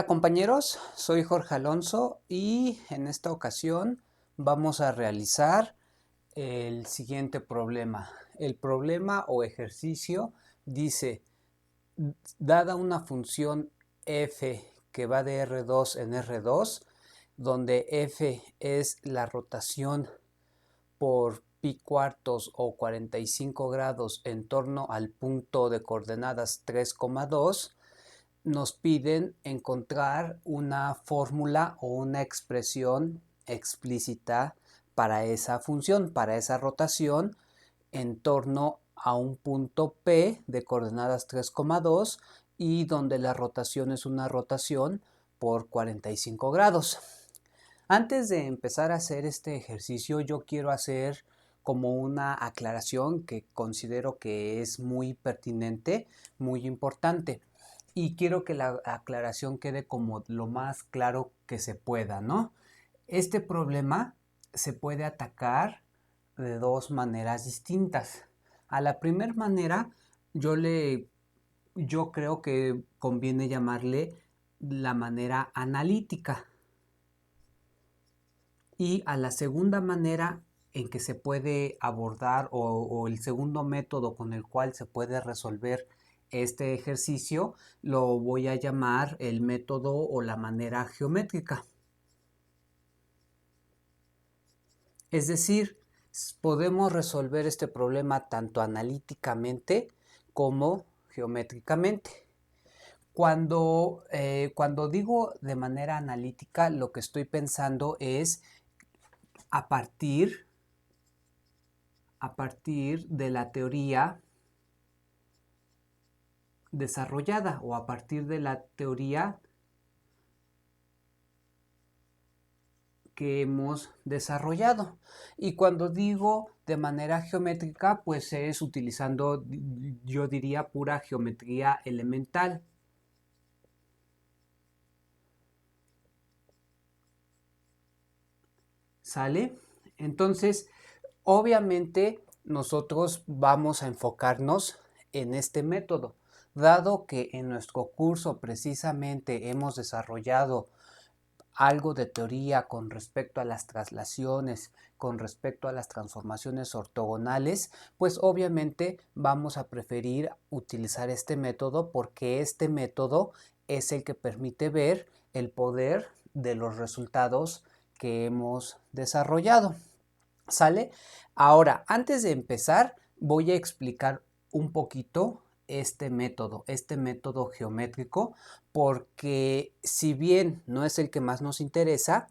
Hola compañeros, soy Jorge Alonso y en esta ocasión vamos a realizar el siguiente problema. El problema o ejercicio dice, dada una función f que va de R2 en R2, donde f es la rotación por pi cuartos o 45 grados en torno al punto de coordenadas 3,2, nos piden encontrar una fórmula o una expresión explícita para esa función, para esa rotación en torno a un punto P de coordenadas 3,2 y donde la rotación es una rotación por 45 grados. Antes de empezar a hacer este ejercicio, yo quiero hacer como una aclaración que considero que es muy pertinente, muy importante. Y quiero que la aclaración quede como lo más claro que se pueda, ¿no? Este problema se puede atacar de dos maneras distintas. A la primera manera, yo creo que conviene llamarle la manera analítica. Y a la segunda manera en que se puede abordar o el segundo método con el cual se puede resolver este ejercicio lo voy a llamar el método o la manera geométrica. Es decir, podemos resolver este problema tanto analíticamente como geométricamente. Cuando digo de manera analítica, lo que estoy pensando es a partir de la teoría desarrollada o a partir de la teoría que hemos desarrollado. Y cuando digo de manera geométrica, pues es utilizando, yo diría, pura geometría elemental. ¿Sale? Entonces, obviamente nosotros vamos a enfocarnos en este método, dado que en nuestro curso precisamente hemos desarrollado algo de teoría con respecto a las traslaciones, con respecto a las transformaciones ortogonales, pues obviamente vamos a preferir utilizar este método porque este método es el que permite ver el poder de los resultados que hemos desarrollado. ¿Sale? Ahora, antes de empezar, voy a explicar un poquito este método geométrico, porque si bien no es el que más nos interesa,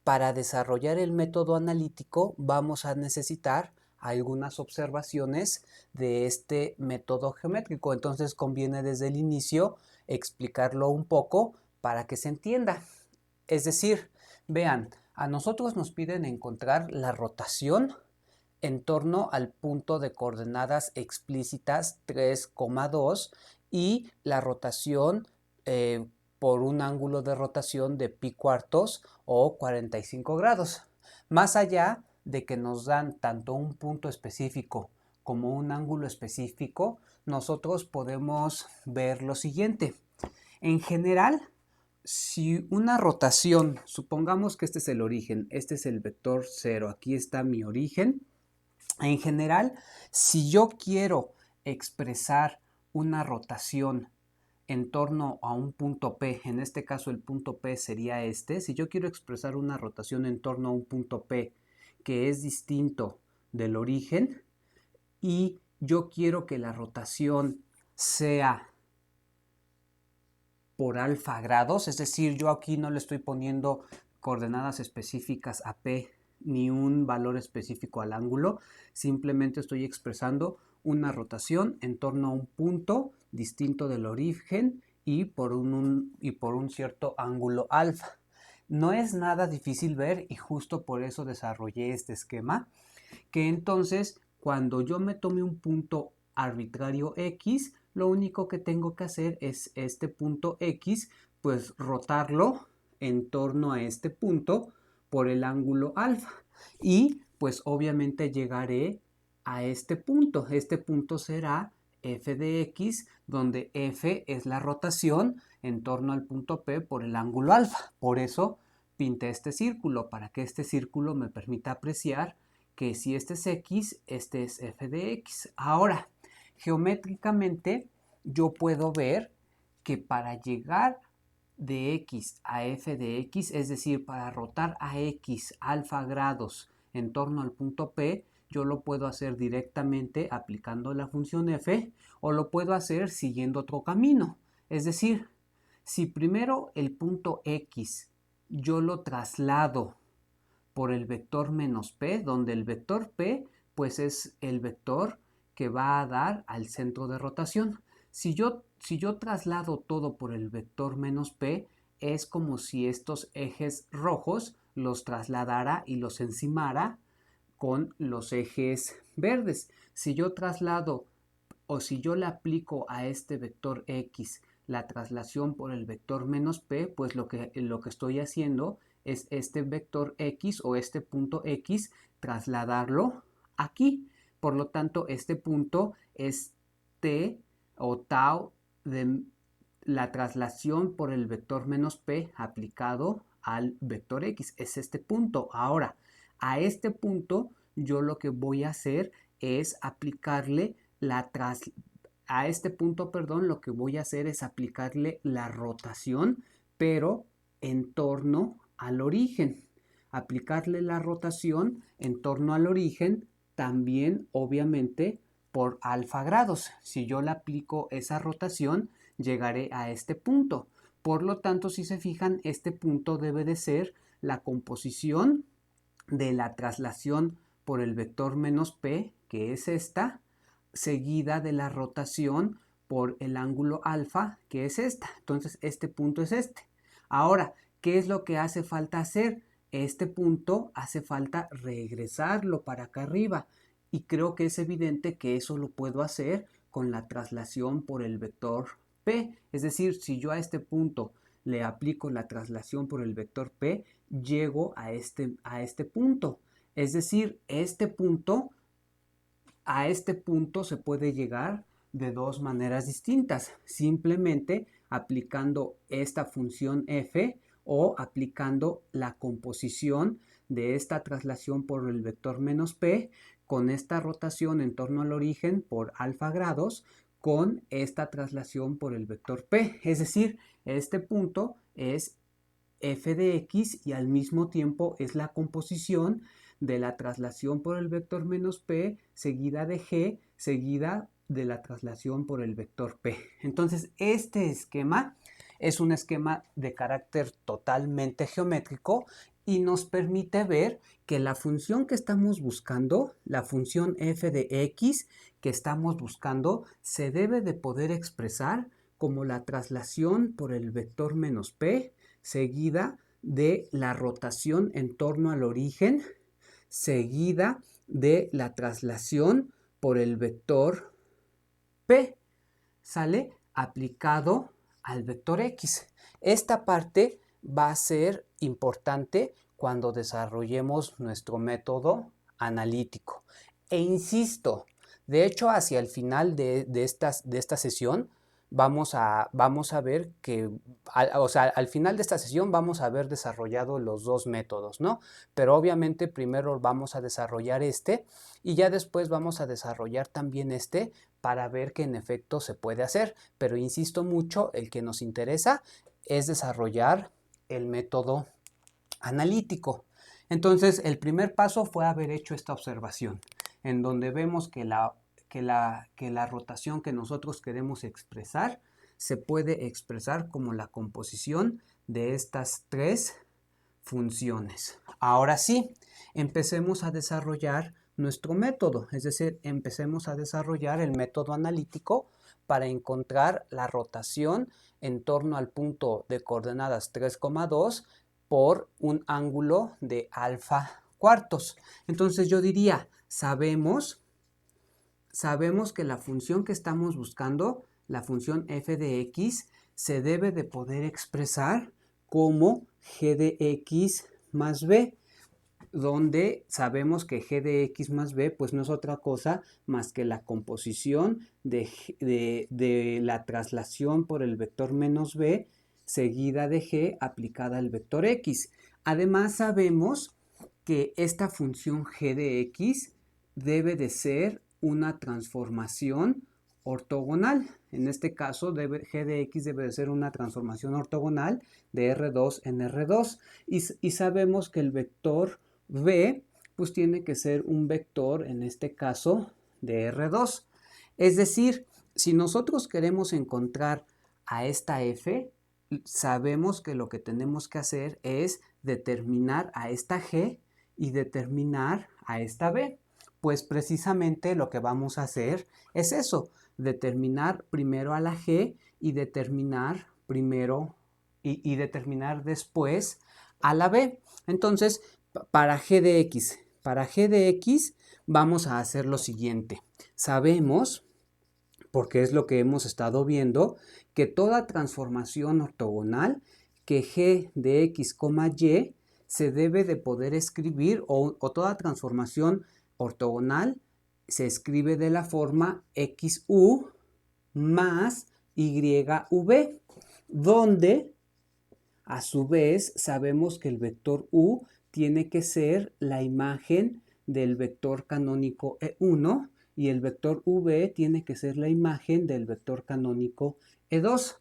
para desarrollar el método analítico vamos a necesitar algunas observaciones de este método geométrico. Entonces conviene desde el inicio explicarlo un poco para que se entienda. Es decir, vean, a nosotros nos piden encontrar la rotación en torno al punto de coordenadas explícitas 3,2 y la rotación por un ángulo de rotación de pi cuartos o 45 grados. Más allá de que nos dan tanto un punto específico como un ángulo específico, nosotros podemos ver lo siguiente. En general, si una rotación, supongamos que este es el origen, este es el vector 0, aquí está mi origen. En general, si yo quiero expresar una rotación en torno a un punto P, en este caso el punto P sería este, si yo quiero expresar una rotación en torno a un punto P que es distinto del origen y yo quiero que la rotación sea por alfa grados, es decir, yo aquí no le estoy poniendo coordenadas específicas a P ni un valor específico al ángulo, simplemente estoy expresando una rotación en torno a un punto distinto del origen y por un cierto ángulo alfa. No es nada difícil ver y justo por eso desarrollé este esquema, que entonces cuando yo me tome un punto arbitrario X, lo único que tengo que hacer es este punto X, pues rotarlo en torno a este punto por el ángulo alfa. Y pues obviamente llegaré a este punto. Este punto será f de x, donde f es la rotación en torno al punto P por el ángulo alfa. Por eso pinté este círculo, para que este círculo me permita apreciar que si este es X, este es f de X. Ahora, geométricamente yo puedo ver que para llegar de X a f de X, es decir, para rotar a X alfa grados en torno al punto P, yo lo puedo hacer directamente aplicando la función f, o lo puedo hacer siguiendo otro camino. Es decir, si primero el punto X yo lo traslado por el vector menos p, donde el vector p pues es el vector que va a dar al centro de rotación. Si yo traslado todo por el vector menos p, es como si estos ejes rojos los trasladara y los encimara con los ejes verdes. Si yo traslado o si yo le aplico a este vector x la traslación por el vector menos p, pues lo que estoy haciendo es este vector x o este punto x trasladarlo aquí. Por lo tanto, este punto es t o tau de la traslación por el vector menos p aplicado al vector x. Es este punto. Ahora, a este punto yo lo que voy a hacer es aplicarle a este punto, perdón, lo que voy a hacer es aplicarle la rotación, pero en torno al origen. Aplicarle la rotación en torno al origen también, obviamente, por alfa grados. Si yo le aplico esa rotación, llegaré a este punto. Por lo tanto, si se fijan, este punto debe de ser la composición de la traslación por el vector menos p, que es esta, seguida de la rotación por el ángulo alfa, que es esta. Entonces, este punto es este. Ahora, ¿qué es lo que hace falta hacer? Este punto hace falta regresarlo para acá arriba. Y creo que es evidente que eso lo puedo hacer con la traslación por el vector p. Es decir, si yo a este punto le aplico la traslación por el vector p, llego a este punto. Es decir, a este punto se puede llegar de dos maneras distintas, simplemente aplicando esta función f o aplicando la composición de esta traslación por el vector menos p con esta rotación en torno al origen por alfa grados con esta traslación por el vector p. Es decir, este punto es f de x y al mismo tiempo es la composición de la traslación por el vector menos p seguida de g seguida de la traslación por el vector p. Entonces este esquema es un esquema de carácter totalmente geométrico y nos permite ver que la función que estamos buscando, la función f de x que estamos buscando, se debe de poder expresar como la traslación por el vector menos p seguida de la rotación en torno al origen, seguida de la traslación por el vector p, ¿sale? Aplicado al vector x. Esta parte va a ser importante cuando desarrollemos nuestro método analítico. E insisto, de hecho, hacia el final de esta sesión, vamos a ver que, al final de esta sesión vamos a haber desarrollado los dos métodos, ¿no? Pero obviamente primero vamos a desarrollar este y ya después vamos a desarrollar también este para ver que en efecto se puede hacer. Pero insisto mucho, el que nos interesa es desarrollar el método analítico. Entonces, el primer paso fue haber hecho esta observación, en donde vemos que la rotación que nosotros queremos expresar se puede expresar como la composición de estas tres funciones. Ahora sí, empecemos a desarrollar nuestro método, es decir, empecemos a desarrollar el método analítico para encontrar la rotación en torno al punto de coordenadas 3,2 por un ángulo de alfa cuartos. Entonces yo diría, sabemos que la función que estamos buscando, la función f de x, se debe de poder expresar como g de x más b. donde sabemos que g de x más b pues no es otra cosa más que la composición de la traslación por el vector menos b seguida de g aplicada al vector x. Además sabemos que esta función g de x debe de ser una transformación ortogonal. En este caso, g de x debe de ser una transformación ortogonal de R2 en R2. Y sabemos que el vector b, pues tiene que ser un vector, en este caso, de R2. Es decir, si nosotros queremos encontrar a esta f, sabemos que lo que tenemos que hacer es determinar a esta g y determinar a esta b. Pues precisamente lo que vamos a hacer es eso, determinar primero a la g y determinar primero y determinar después a la b. Entonces, para g de x vamos a hacer lo siguiente. Sabemos, porque es lo que hemos estado viendo, que toda transformación ortogonal que g de x, y se debe de poder escribir, o toda transformación ortogonal se escribe de la forma xu más YV, donde a su vez sabemos que el vector u tiene que ser la imagen del vector canónico E1 y el vector v tiene que ser la imagen del vector canónico E2.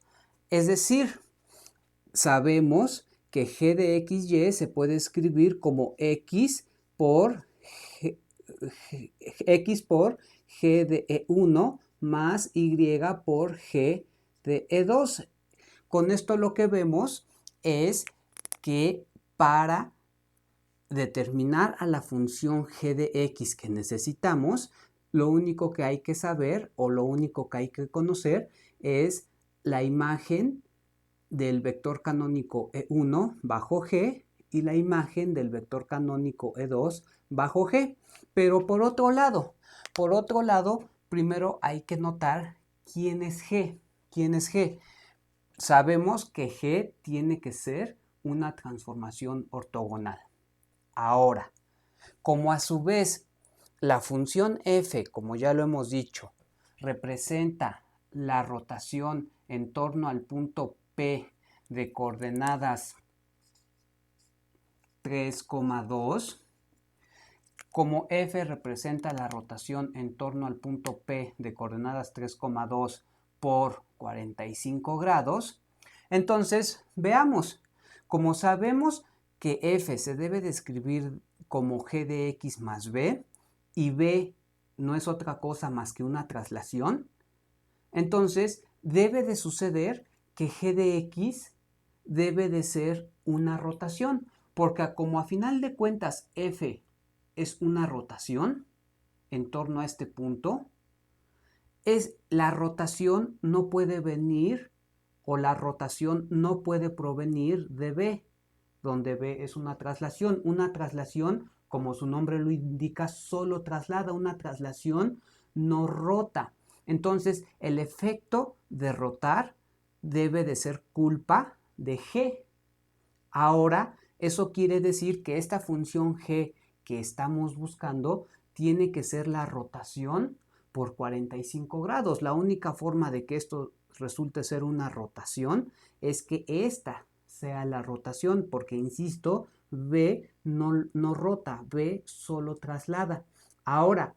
Es decir, sabemos que g de xy se puede escribir como x por g de E1 más y por g de E2. Con esto lo que vemos es que para determinar a la función g de x que necesitamos, lo único que hay que saber o lo único que hay que conocer es la imagen del vector canónico E1 bajo g y la imagen del vector canónico E2 bajo g. Pero por otro lado, primero hay que notar quién es g. ¿Quién es g? Sabemos que g tiene que ser una transformación ortogonal. Ahora, como a su vez la función f, como ya lo hemos dicho, representa la rotación en torno al punto P de coordenadas 3,2, como f representa la rotación en torno al punto P de coordenadas 3,2 por 45 grados, entonces veamos, como sabemos que f se debe de escribir como g de x más b y b no es otra cosa más que una traslación, entonces debe de suceder que g de x debe de ser una rotación, porque como a final de cuentas f es una rotación en torno a este punto, la rotación no puede venir o la rotación no puede provenir de b, donde b es una traslación. Una traslación, como su nombre lo indica, solo traslada, una traslación no rota. Entonces, el efecto de rotar debe de ser culpa de g. Ahora, eso quiere decir que esta función g que estamos buscando tiene que ser la rotación por 45 grados. La única forma de que esto resulte ser una rotación es que esta sea la rotación, porque insisto, b no rota, b solo traslada. Ahora,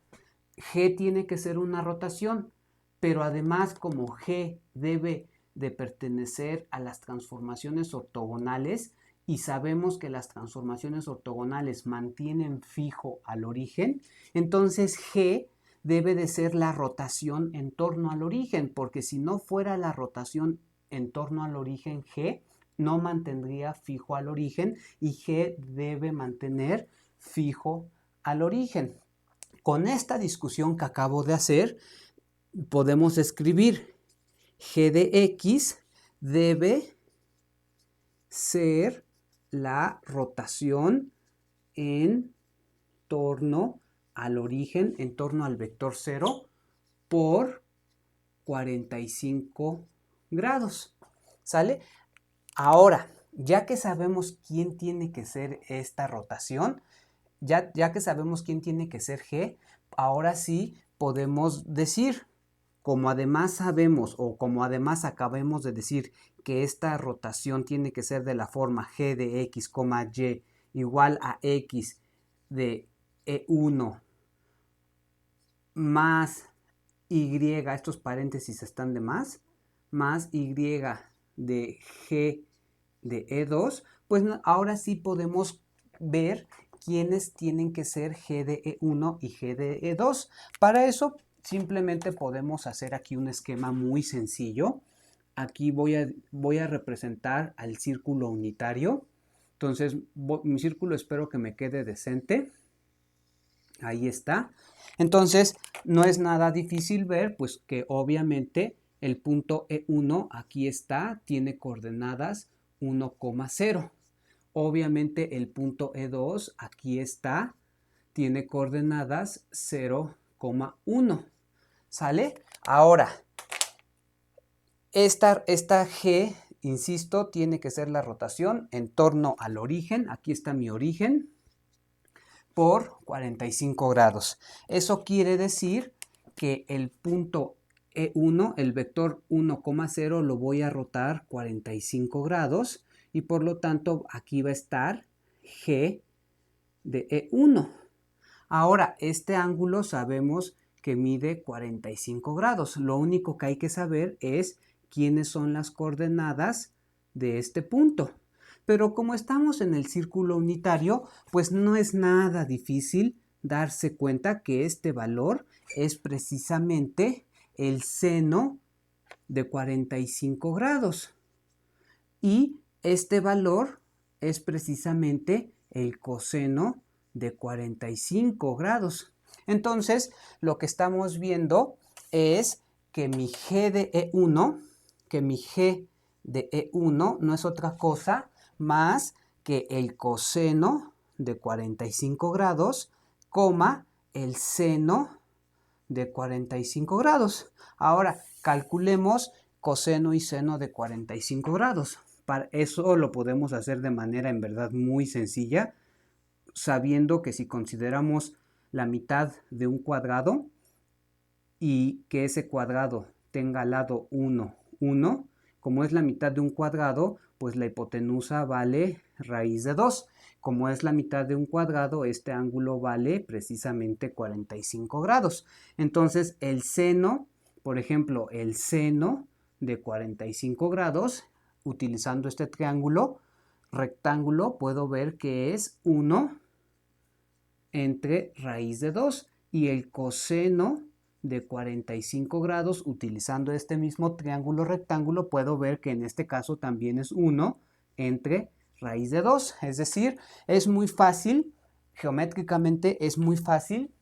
g tiene que ser una rotación, pero además como g debe de pertenecer a las transformaciones ortogonales y sabemos que las transformaciones ortogonales mantienen fijo al origen, entonces g debe de ser la rotación en torno al origen, porque si no fuera la rotación en torno al origen g, no mantendría fijo al origen y g debe mantener fijo al origen. Con esta discusión que acabo de hacer, podemos escribir g de x debe ser la rotación en torno al origen, en torno al vector 0 por 45 grados. ¿Sale? Ahora, ya que sabemos quién tiene que ser esta rotación, ya que sabemos quién tiene que ser G, ahora sí podemos decir, como además sabemos o como además acabamos de decir que esta rotación tiene que ser de la forma G de X, Y igual a X de E1 más Y, estos paréntesis están de más Y de G de E2, pues ahora sí podemos ver quiénes tienen que ser G de E1 y G de E2. Para eso simplemente podemos hacer aquí un esquema muy sencillo. Aquí voy a representar al círculo unitario. Entonces, mi círculo espero que me quede decente. Ahí está. Entonces, no es nada difícil ver, pues que obviamente el punto E1 aquí está, tiene coordenadas 1,0. Obviamente el punto E2 aquí está, tiene coordenadas 0,1. ¿Sale? Ahora, esta G, insisto, tiene que ser la rotación en torno al origen. Aquí está mi origen por 45 grados. Eso quiere decir que el punto E1, el vector 1,0, lo voy a rotar 45 grados y por lo tanto aquí va a estar G de E1. Ahora, este ángulo sabemos que mide 45 grados. Lo único que hay que saber es quiénes son las coordenadas de este punto. Pero como estamos en el círculo unitario, pues no es nada difícil darse cuenta que este valor es precisamente el seno de 45 grados. Y este valor es precisamente el coseno de 45 grados. Entonces, lo que estamos viendo es que mi G de E1, no es otra cosa más que el coseno de 45 grados, el seno de 45 grados. Ahora, calculemos coseno y seno de 45 grados. Para eso lo podemos hacer de manera en verdad muy sencilla, sabiendo que si consideramos la mitad de un cuadrado y que ese cuadrado tenga lado 1, 1, como es la mitad de un cuadrado, pues la hipotenusa vale raíz de 2. Como es la mitad de un cuadrado, este ángulo vale precisamente 45 grados. Entonces, el seno, por ejemplo, el seno de 45 grados, utilizando este triángulo rectángulo, puedo ver que es 1 entre raíz de 2 y el coseno de 45 grados utilizando este mismo triángulo rectángulo puedo ver que en este caso también es 1 entre raíz de 2, es decir, es muy fácil, geométricamente es muy fácil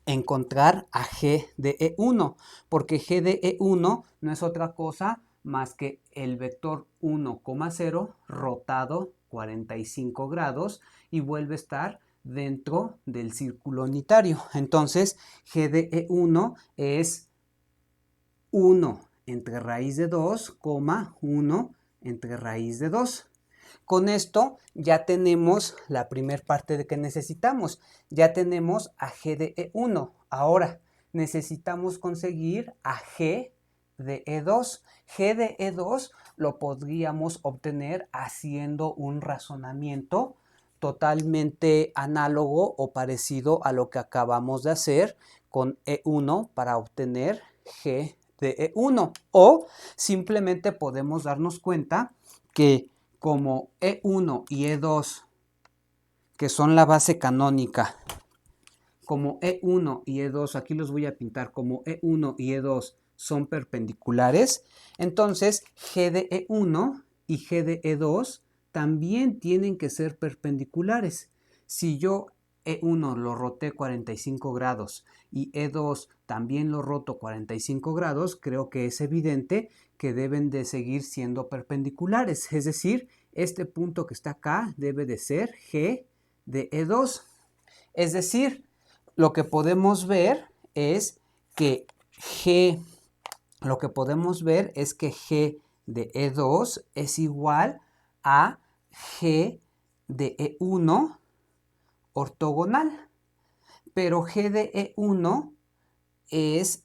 encontrar a G de E1, porque G de E1 no es otra cosa más que el vector 1,0 rotado 45 grados y vuelve a estar dentro del círculo unitario. Entonces, G de E1 es 1 entre raíz de 2, 1 entre raíz de 2. Con esto ya tenemos la primera parte de que necesitamos. Ya tenemos a G de E1. Ahora necesitamos conseguir a G de E2. G de E2 lo podríamos obtener haciendo un razonamiento totalmente análogo o parecido a lo que acabamos de hacer con E1 para obtener G de E1. O simplemente podemos darnos cuenta que como E1 y E2, que son la base canónica, como E1 y E2, aquí los voy a pintar, como E1 y E2 son perpendiculares, entonces G de E1 y G de E2 también tienen que ser perpendiculares. Si yo E1 lo roté 45 grados y E2 también lo roto 45 grados, creo que es evidente que deben de seguir siendo perpendiculares. Es decir, este punto que está acá debe de ser G de E2. Es decir, lo que podemos ver es que G de E2 es igual a G de E1 ortogonal. Pero G de E1 es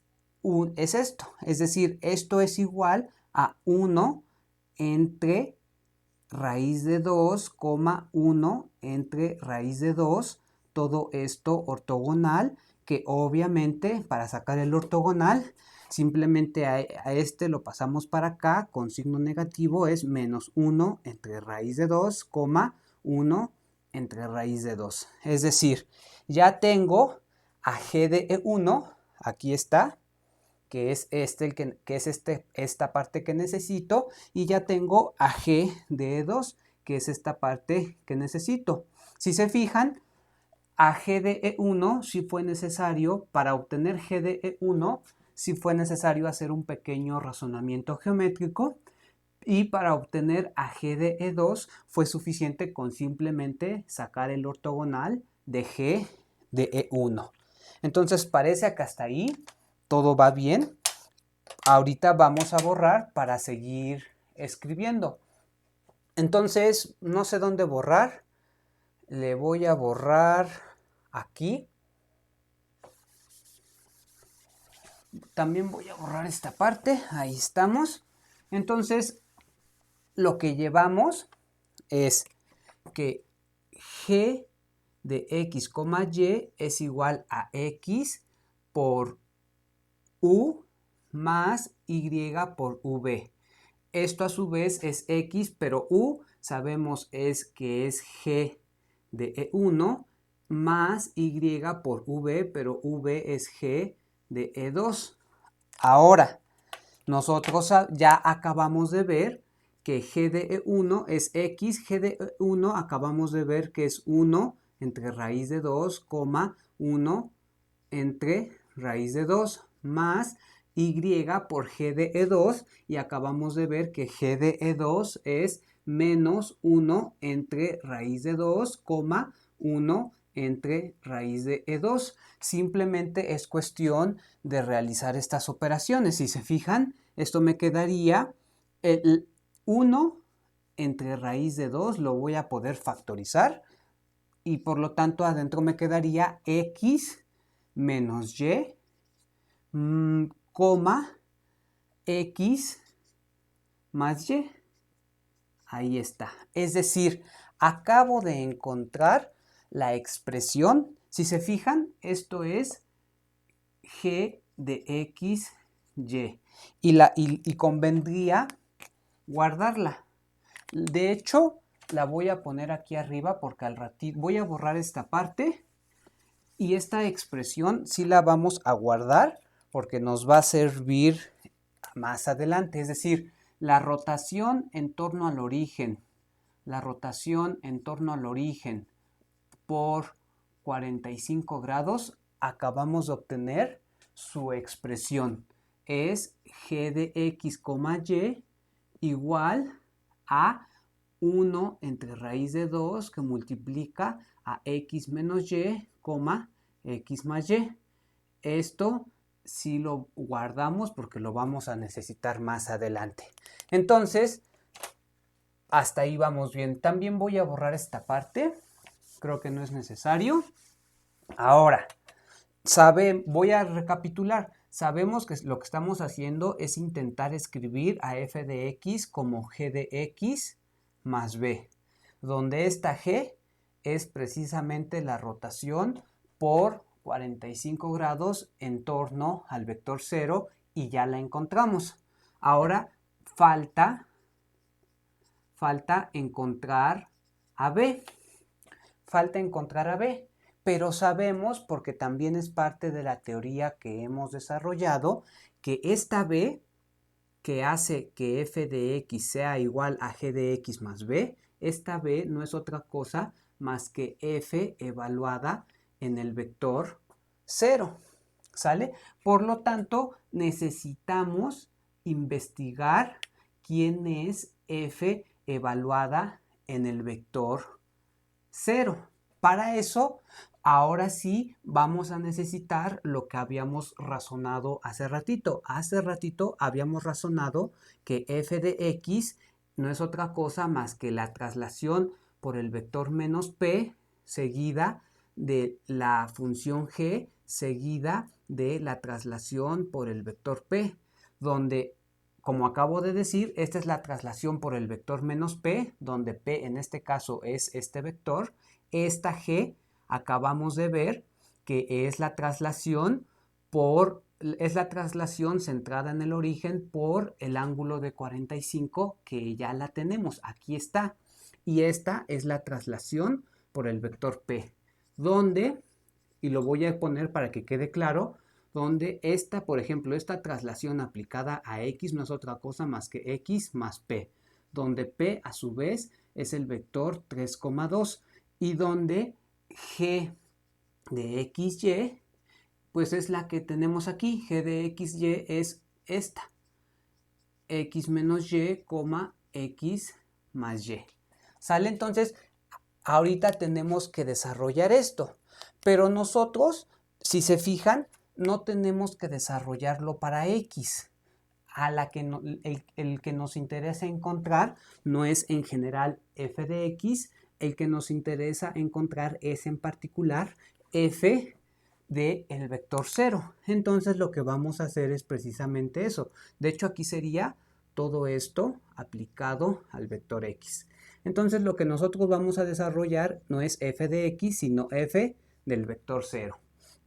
esto. Es decir, esto es igual a 1 entre raíz de 2, 1 entre raíz de 2. Todo esto ortogonal, que obviamente para sacar el ortogonal, simplemente a este lo pasamos para acá con signo negativo, es menos 1 entre raíz de 2, 1 entre raíz de 2. Es decir, ya tengo a G de E1, aquí está, que es esta parte que necesito, y ya tengo a G de E2, que es esta parte que necesito. Si se fijan, a G de E1 sí fue necesario, para obtener G de E1, sí fue necesario hacer un pequeño razonamiento geométrico, y para obtener a G de E2 fue suficiente con simplemente sacar el ortogonal de G de E1. Entonces parece que hasta ahí todo va bien. Ahorita vamos a borrar para seguir escribiendo. Entonces, no sé dónde borrar. Le voy a borrar aquí. También voy a borrar esta parte. Ahí estamos. Entonces, lo que llevamos es que G de X, Y es igual a X por U más Y por V. Esto a su vez es X, pero U sabemos que es G de E1 más Y por V, pero V es G de E2. Ahora, nosotros ya acabamos de ver que G de E1 es X, G de E1 acabamos de ver que es 1 entre raíz de 2, 1 entre raíz de 2 más Y por G de E2, y acabamos de ver que G de E2 es menos 1 entre raíz de 2, 1 entre raíz de E2. Simplemente es cuestión de realizar estas operaciones. Si se fijan, esto me quedaría el 1 entre raíz de 2, lo voy a poder factorizar, y por lo tanto adentro me quedaría X menos Y, X más Y. Ahí está. Es decir, acabo de encontrar la expresión. Si se fijan, esto es G de X, Y. Y convendría guardarla. De hecho, la voy a poner aquí arriba porque al ratito voy a borrar esta parte. Y esta expresión sí la vamos a guardar porque nos va a servir más adelante. Es decir, la rotación en torno al origen, por 45 grados, acabamos de obtener su expresión. Es G de X, Y igual a 1 entre raíz de 2 que multiplica a X menos Y, X más Y. Esto sí lo guardamos porque lo vamos a necesitar más adelante. Entonces, hasta ahí vamos bien. También voy a borrar esta parte. Creo que no es necesario. Ahora, voy a recapitular. Sabemos que lo que estamos haciendo es intentar escribir a f de x como g de x más b, donde esta g es precisamente la rotación por 45 grados en torno al vector 0, y ya la encontramos. Ahora falta encontrar a b. Pero sabemos, porque también es parte de la teoría que hemos desarrollado, que esta b, que hace que f de x sea igual a g de x más b, esta b no es otra cosa más que f evaluada en el vector 0, ¿sale? Por lo tanto, necesitamos investigar quién es f evaluada en el vector 0. Para eso, ahora sí vamos a necesitar lo que habíamos razonado hace ratito. Hace ratito habíamos razonado que f de x no es otra cosa más que la traslación por el vector menos p seguida de la función g seguida de la traslación por el vector p, donde, como acabo de decir, esta es la traslación por el vector menos p, donde p en este caso es este vector. Esta g acabamos de ver que es la traslación centrada en el origen por el ángulo de 45, que ya la tenemos, aquí está. Y esta es la traslación por el vector p, donde, y lo voy a poner para que quede claro, donde esta, por ejemplo, esta traslación aplicada a x no es otra cosa más que x más p, donde p a su vez es el vector 3,2 y donde g de xy pues es la que tenemos aquí. G de xy es esta, x menos y, x más y. ¿Sale? Entonces, ahorita tenemos que desarrollar esto, pero nosotros, si se fijan, no tenemos que desarrollarlo para x. El que nos interesa encontrar no es en general f de x, el que nos interesa encontrar es en particular f del vector 0. Entonces lo que vamos a hacer es precisamente eso. De hecho, aquí sería todo esto aplicado al vector x. Entonces lo que nosotros vamos a desarrollar no es f de x, sino f del vector 0.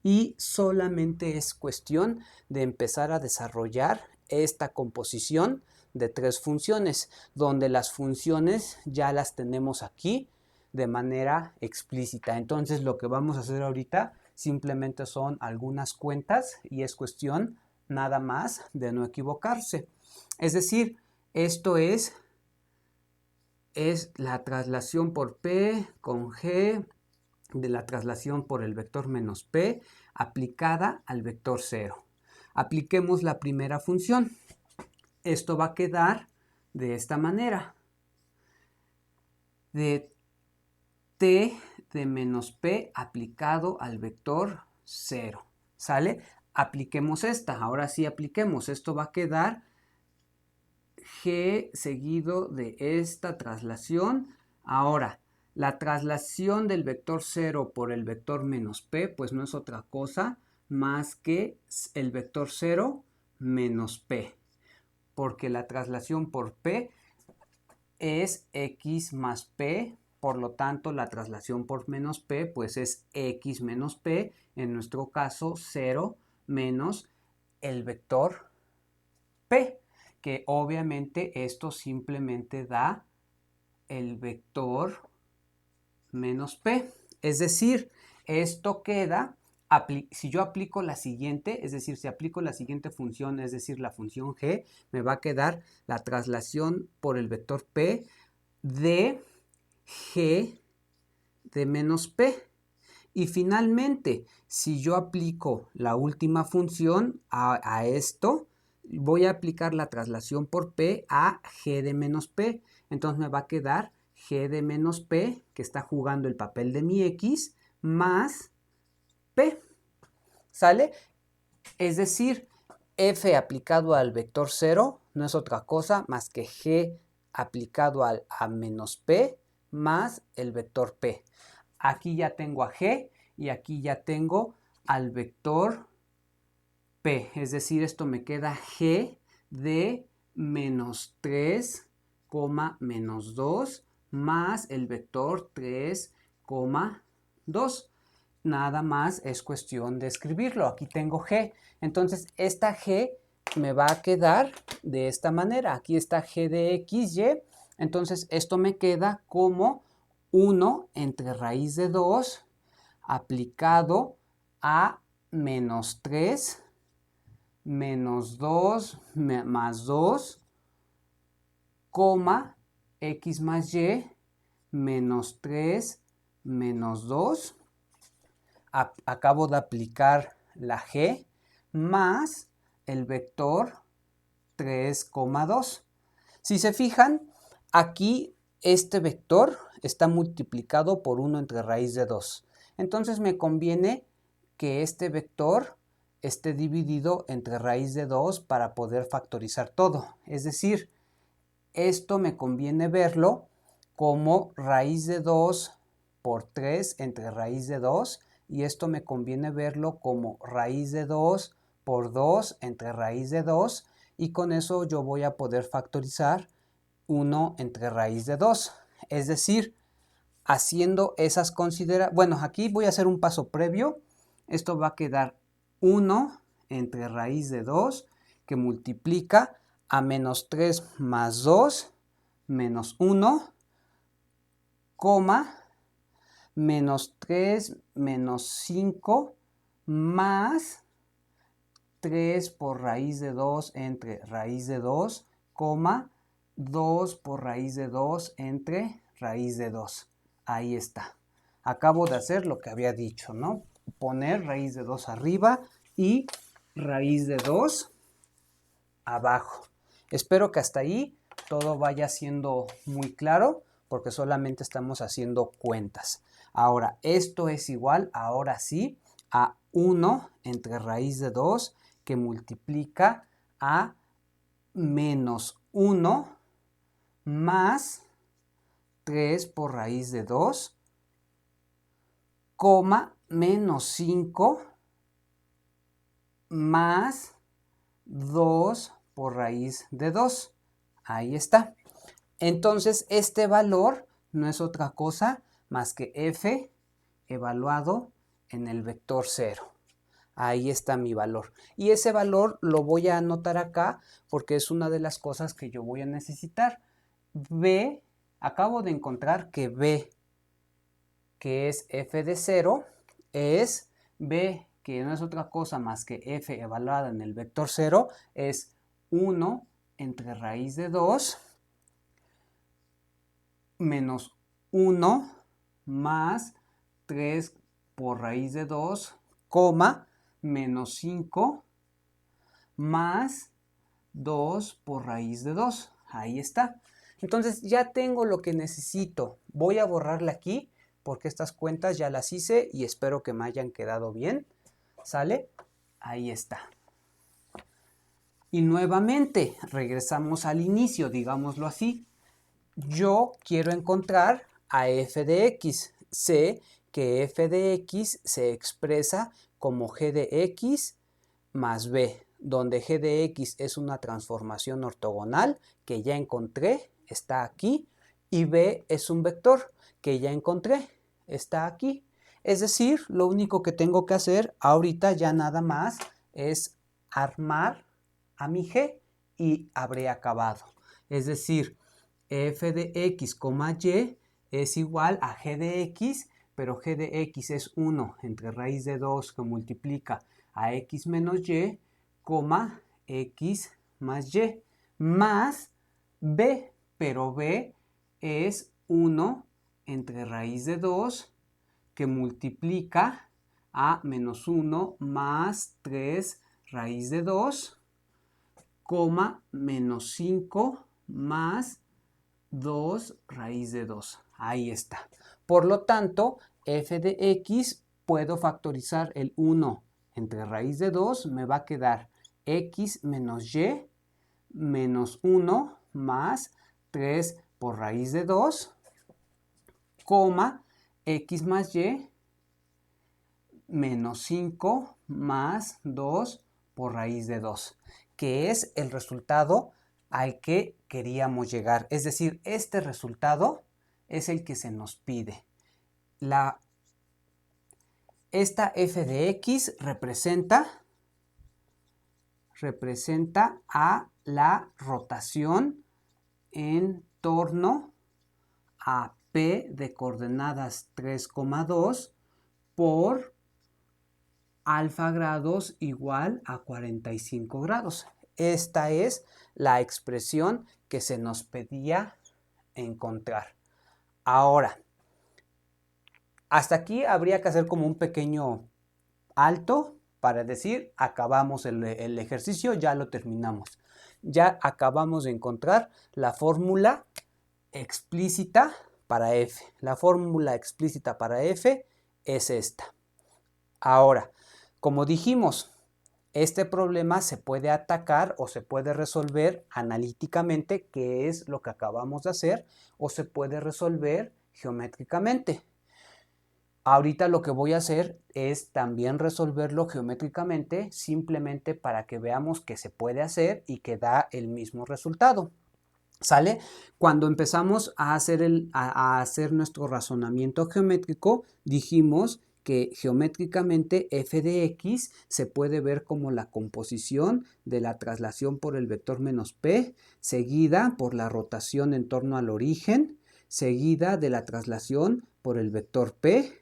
Y solamente es cuestión de empezar a desarrollar esta composición de tres funciones, donde las funciones ya las tenemos aquí de manera explícita. Entonces lo que vamos a hacer ahorita simplemente son algunas cuentas y es cuestión nada más de no equivocarse. Es decir, esto es la traslación por p con g de la traslación por el vector menos p aplicada al vector 0. Apliquemos la primera función. Esto va a quedar de esta manera. De t de menos p aplicado al vector 0. ¿Sale? Apliquemos esta. Ahora sí apliquemos. Esto va a quedar g seguido de esta traslación. Ahora, la traslación del vector 0 por el vector menos p, pues no es otra cosa más que el vector 0 menos p, porque la traslación por p es x más p, por lo tanto la traslación por menos p pues es x menos p, en nuestro caso 0 menos el vector p, que obviamente esto simplemente da el vector menos p. Es decir, esto queda, si yo aplico la siguiente, es decir, si aplico la siguiente función, es decir, la función g, me va a quedar la traslación por el vector p de g de menos p. Y finalmente, si yo aplico la última función a esto, voy a aplicar la traslación por p a g de menos p. Entonces me va a quedar g de menos p, que está jugando el papel de mi x, más p. ¿Sale? Es decir, f aplicado al vector 0 no es otra cosa más que g aplicado a menos p más el vector p. Aquí ya tengo a g y aquí ya tengo al vector p. Es decir, esto me queda g de menos 3, menos 2 más el vector 3, 2. Nada más es cuestión de escribirlo. Aquí tengo g. Entonces, esta g me va a quedar de esta manera. Aquí está g de xy. Entonces, esto me queda como 1 entre raíz de 2 aplicado a menos 3 menos 2 más 2, x más y menos 3 menos 2. Acabo de aplicar la g más el vector 3,2. Si se fijan, aquí este vector está multiplicado por 1 entre raíz de 2. Entonces me conviene que este vector esté dividido entre raíz de 2 para poder factorizar todo. Es decir, esto me conviene verlo como raíz de 2 por 3 entre raíz de 2 y esto me conviene verlo como raíz de 2 por 2 entre raíz de 2 y con eso yo voy a poder factorizar 1 entre raíz de 2. Es decir, haciendo esas consideraciones, bueno, aquí voy a hacer un paso previo. Esto va a quedar 1 entre raíz de 2 que multiplica a menos 3 más 2 menos 1, coma, menos 3 menos 5 más 3 por raíz de 2 entre raíz de 2, coma, 2 por raíz de 2 entre raíz de 2. Ahí está. Acabo de hacer lo que había dicho, ¿no? Poner raíz de 2 arriba y raíz de 2 abajo. Espero que hasta ahí todo vaya siendo muy claro porque solamente estamos haciendo cuentas. Ahora, esto es igual, ahora sí, a 1 entre raíz de 2 que multiplica a menos 1 más 3 por raíz de 2, coma, menos 5 más 2 por raíz de 2. Ahí está. Entonces, este valor no es otra cosa más que f evaluado en el vector 0. Ahí está mi valor. Y ese valor lo voy a anotar acá porque es una de las cosas que yo voy a necesitar. B, acabo de encontrar que B, que es f de 0, es B, que no es otra cosa más que f evaluada en el vector 0, es 1 entre raíz de 2 menos 1 más 3 por raíz de 2, coma, menos 5 más 2 por raíz de 2. Ahí está. Entonces ya tengo lo que necesito. Voy a borrarle aquí porque estas cuentas ya las hice y espero que me hayan quedado bien. ¿Sale? Ahí está. Y nuevamente regresamos al inicio, digámoslo así. Yo quiero encontrar a f de x. Sé que f de x se expresa como g de x más b, donde g de x es una transformación ortogonal que ya encontré, está aquí, y b es un vector que ya encontré, está aquí. Es decir, lo único que tengo que hacer ahorita ya nada más es armar a mi g y habré acabado. Es decir, f de x, y es igual a g de x, pero g de x es 1 entre raíz de 2 que multiplica a x menos y, x más y, más b, pero b es 1 entre raíz de 2 que multiplica a menos 1 más 3 raíz de 2, menos 5 más 2 raíz de 2. Ahí está. Por lo tanto, f de x puedo factorizar el 1 entre raíz de 2. Me va a quedar x menos y menos 1 más 3 por raíz de 2, x más y menos 5 más 2 por raíz de 2, que es el resultado al que queríamos llegar. Es decir, este resultado es el que se nos pide. Esta f de x representa a la rotación en torno a P de coordenadas 3,2 por alfa grados igual a 45 grados. Esta es la expresión que se nos pedía encontrar. Ahora, hasta aquí habría que hacer como un pequeño alto para decir, acabamos el ejercicio, ya lo terminamos. Ya acabamos de encontrar la fórmula explícita para f. La fórmula explícita para f es esta. Ahora, como dijimos, este problema se puede atacar o se puede resolver analíticamente, que es lo que acabamos de hacer, o se puede resolver geométricamente. Ahorita lo que voy a hacer es también resolverlo geométricamente, simplemente para que veamos que se puede hacer y que da el mismo resultado. ¿Sale? Cuando empezamos a hacer nuestro razonamiento geométrico, dijimos que geométricamente f de x se puede ver como la composición de la traslación por el vector menos p, seguida por la rotación en torno al origen, seguida de la traslación por el vector p,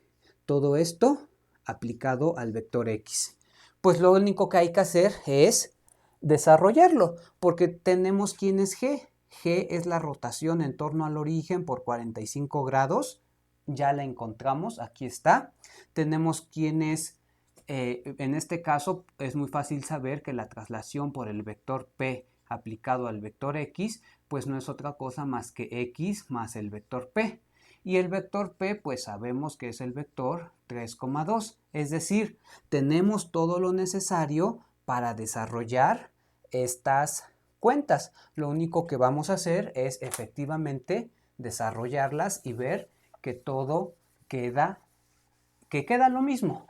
todo esto aplicado al vector x. Pues lo único que hay que hacer es desarrollarlo, porque tenemos quién es g. G es la rotación en torno al origen por 45 grados. Ya la encontramos, aquí está. Tenemos quién es, en este caso es muy fácil saber que la traslación por el vector P aplicado al vector X, pues no es otra cosa más que X más el vector P. Y el vector P, pues sabemos que es el vector 3,2. Es decir, tenemos todo lo necesario para desarrollar estas cuentas. Lo único que vamos a hacer es efectivamente desarrollarlas y ver que todo queda, lo mismo.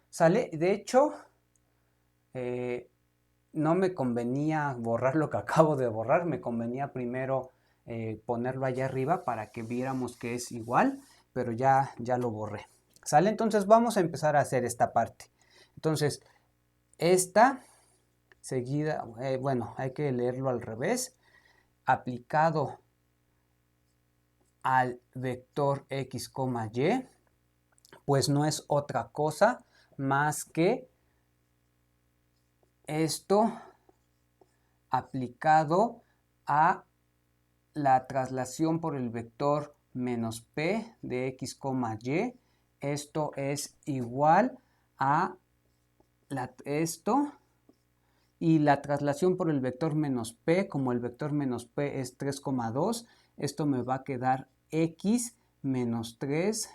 ¿Sale? De hecho, no me convenía borrar lo que acabo de borrar, me convenía primero ponerlo allá arriba para que viéramos que es igual, pero ya lo borré. ¿Sale? Entonces vamos a empezar a hacer esta parte. Entonces, esta seguida, bueno, hay que leerlo al revés, aplicado al vector x, y, pues no es otra cosa más que esto aplicado a la traslación por el vector menos p de x, y. Esto es igual a esto, y la traslación por el vector menos p, como el vector menos p es 3,2, esto me va a quedar x menos 3,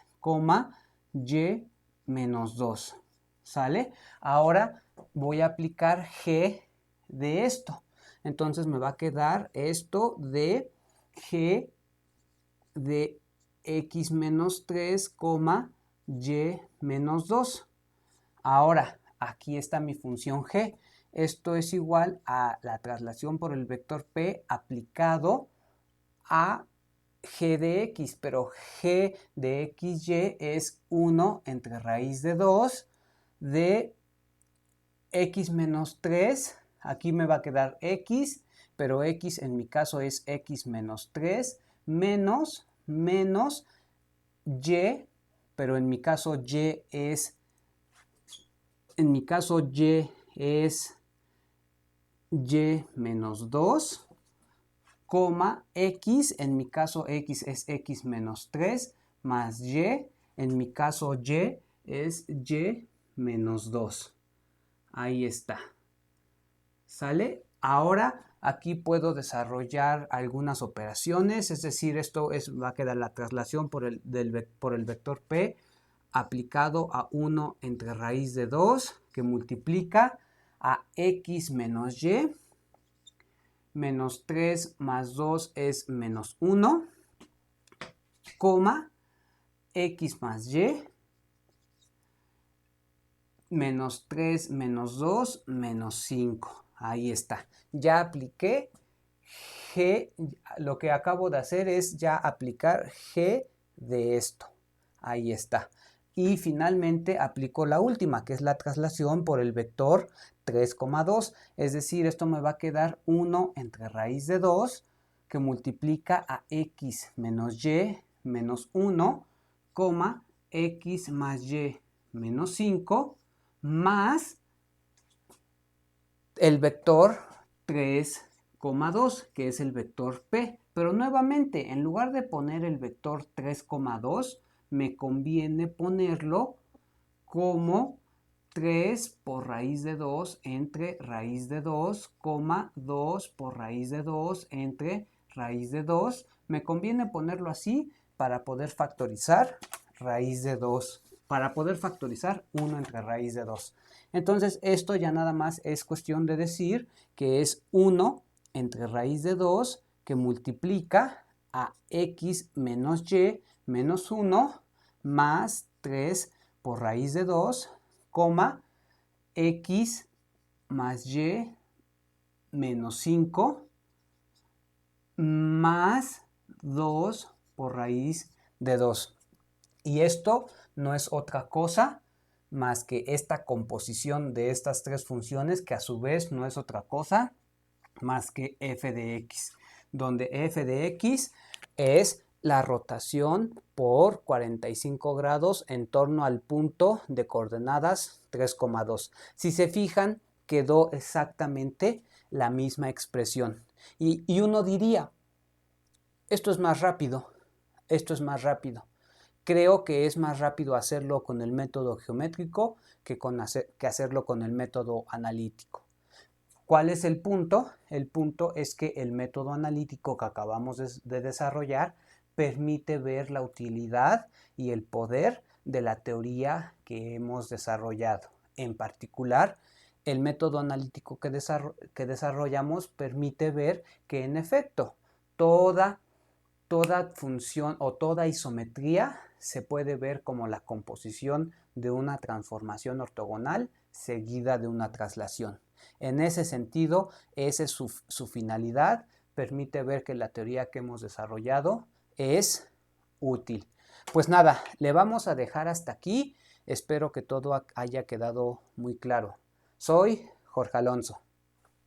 y menos 2. ¿Sale? Ahora voy a aplicar g de esto. Entonces me va a quedar esto de g de x menos 3, y menos 2. Ahora, aquí está mi función g. Esto es igual a la traslación por el vector p aplicado a g de x, pero g de xy es 1 entre raíz de 2 de x menos 3. Aquí me va a quedar x, pero x en mi caso es x menos 3 menos y, pero en mi caso y es y menos 2, x, en mi caso x es x menos 3, más y, en mi caso y es y menos 2. Ahí está. ¿Sale? Ahora aquí puedo desarrollar algunas operaciones, es decir, esto va a quedar la traslación por el vector p aplicado a 1 entre raíz de 2, que multiplica a x menos y, menos 3 más 2 es menos 1, x más y, menos 3 menos 2, menos 5. Ahí está. Ya apliqué g, lo que acabo de hacer es ya aplicar g de esto. Ahí está. Y finalmente aplico la última, que es la traslación por el vector 3,2. Es decir, esto me va a quedar 1 entre raíz de 2, que multiplica a x menos y menos 1, x más y menos 5, más el vector 3,2, que es el vector p. Pero nuevamente, en lugar de poner el vector 3,2, me conviene ponerlo como 3 por raíz de 2 entre raíz de 2, 2 por raíz de 2 entre raíz de 2. Me conviene ponerlo así para poder factorizar raíz de 2, para poder factorizar 1 entre raíz de 2. Entonces esto ya nada más es cuestión de decir que es 1 entre raíz de 2 que multiplica a x menos y menos 1 más 3 por raíz de 2, x más y menos 5 más 2 por raíz de 2. Y esto no es otra cosa más que esta composición de estas tres funciones, que a su vez no es otra cosa más que f de x, donde f de x es la rotación por 45 grados en torno al punto de coordenadas 3,2. Si se fijan, quedó exactamente la misma expresión. Y uno diría, esto es más rápido, esto es más rápido. Creo que es más rápido hacerlo con el método geométrico que hacerlo con el método analítico. ¿Cuál es el punto? El punto es que el método analítico que acabamos de desarrollar permite ver la utilidad y el poder de la teoría que hemos desarrollado. En particular, el método analítico que desarrollamos permite ver que en efecto toda función o toda isometría se puede ver como la composición de una transformación ortogonal seguida de una traslación. En ese sentido, esa es su finalidad, permite ver que la teoría que hemos desarrollado es útil. Pues nada, le vamos a dejar hasta aquí. Espero que todo haya quedado muy claro. Soy Jorge Alonso.